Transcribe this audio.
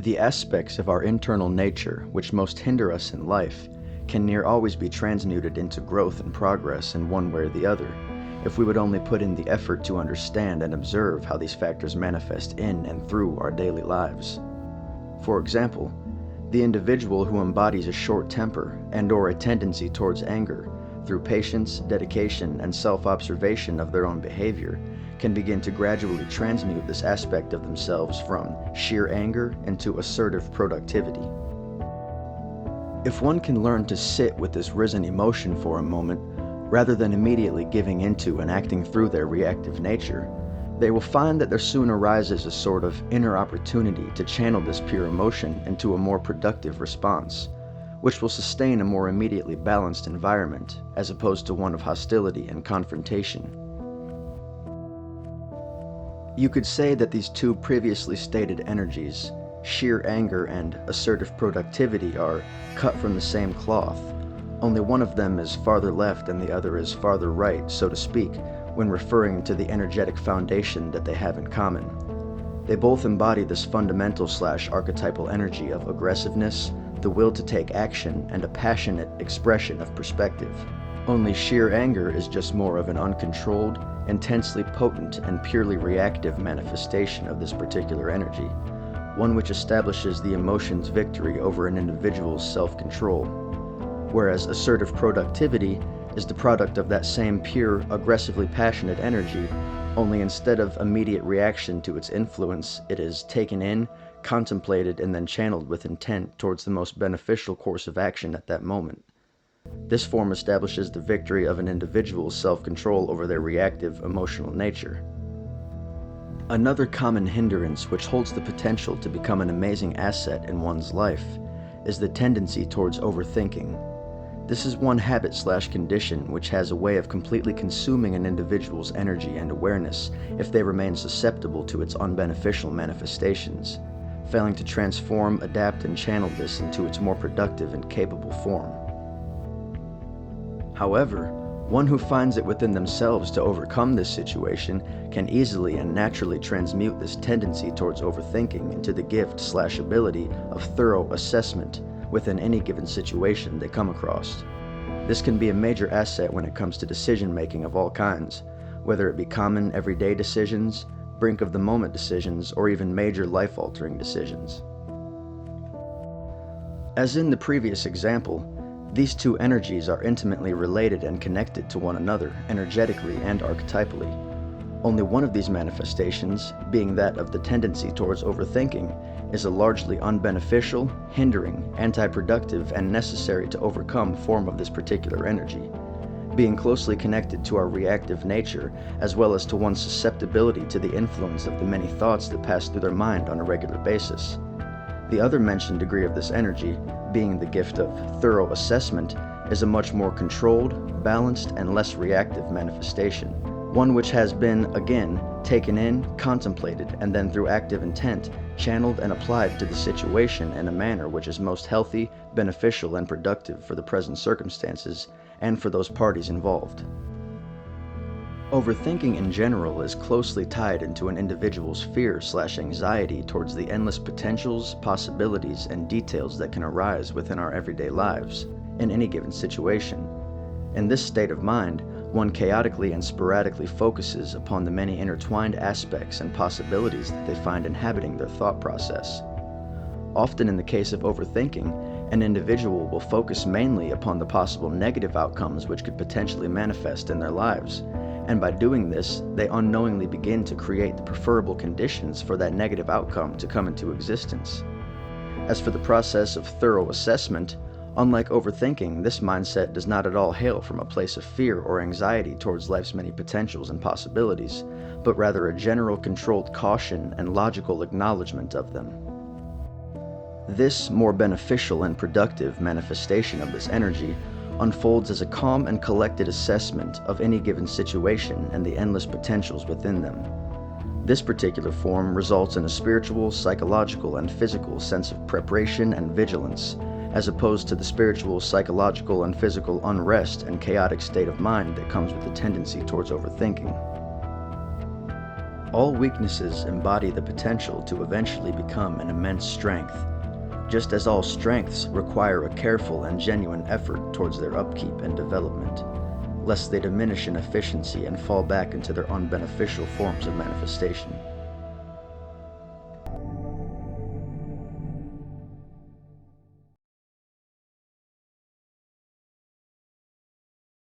The aspects of our internal nature which most hinder us in life can near always be transmuted into growth and progress in one way or the other, if we would only put in the effort to understand and observe how these factors manifest in and through our daily lives. For example, the individual who embodies a short temper and/or a tendency towards anger, through patience, dedication, and self-observation of their own behavior, can begin to gradually transmute this aspect of themselves from sheer anger into assertive productivity. If one can learn to sit with this risen emotion for a moment, rather than immediately giving into and acting through their reactive nature, they will find that there soon arises a sort of inner opportunity to channel this pure emotion into a more productive response, which will sustain a more immediately balanced environment, as opposed to one of hostility and confrontation. You could say that these two previously stated energies, sheer anger and assertive productivity, are cut from the same cloth. Only one of them is farther left and the other is farther right, so to speak, when referring to the energetic foundation that they have in common. They both embody this fundamental/archetypal energy of aggressiveness, the will to take action, and a passionate expression of perspective. Only sheer anger is just more of an uncontrolled, intensely potent, and purely reactive manifestation of this particular energy, one which establishes the emotion's victory over an individual's self-control, whereas assertive productivity is the product of that same pure, aggressively passionate energy, only instead of immediate reaction to its influence, it is taken in, contemplated, and then channeled with intent towards the most beneficial course of action at that moment. This form establishes the victory of an individual's self-control over their reactive, emotional nature. Another common hindrance which holds the potential to become an amazing asset in one's life is the tendency towards overthinking. This is one habit/condition which has a way of completely consuming an individual's energy and awareness if they remain susceptible to its unbeneficial manifestations, failing to transform, adapt, and channel this into its more productive and capable form. However, one who finds it within themselves to overcome this situation can easily and naturally transmute this tendency towards overthinking into the gift/ability of thorough assessment within any given situation they come across. This can be a major asset when it comes to decision-making of all kinds, whether it be common everyday decisions, brink-of-the-moment decisions, or even major life-altering decisions. As in the previous example, these two energies are intimately related and connected to one another, energetically and archetypally. Only one of these manifestations, being that of the tendency towards overthinking, is a largely unbeneficial, hindering, anti-productive, and necessary to overcome form of this particular energy, being closely connected to our reactive nature, as well as to one's susceptibility to the influence of the many thoughts that pass through their mind on a regular basis. The other mentioned degree of this energy, being the gift of thorough assessment, is a much more controlled, balanced, and less reactive manifestation, one which has been, again, taken in, contemplated, and then through active intent, channeled and applied to the situation in a manner which is most healthy, beneficial, and productive for the present circumstances and for those parties involved. Overthinking in general is closely tied into an individual's fear/anxiety towards the endless potentials, possibilities, and details that can arise within our everyday lives, in any given situation. In this state of mind, one chaotically and sporadically focuses upon the many intertwined aspects and possibilities that they find inhabiting their thought process. Often in the case of overthinking, an individual will focus mainly upon the possible negative outcomes which could potentially manifest in their lives, and by doing this, they unknowingly begin to create the preferable conditions for that negative outcome to come into existence. As for the process of thorough assessment, unlike overthinking, this mindset does not at all hail from a place of fear or anxiety towards life's many potentials and possibilities, but rather a general controlled caution and logical acknowledgement of them. This more beneficial and productive manifestation of this energy unfolds as a calm and collected assessment of any given situation and the endless potentials within them. This particular form results in a spiritual, psychological, and physical sense of preparation and vigilance, as opposed to the spiritual, psychological, and physical unrest and chaotic state of mind that comes with the tendency towards overthinking. All weaknesses embody the potential to eventually become an immense strength, just as all strengths require a careful and genuine effort towards their upkeep and development, lest they diminish in efficiency and fall back into their unbeneficial forms of manifestation.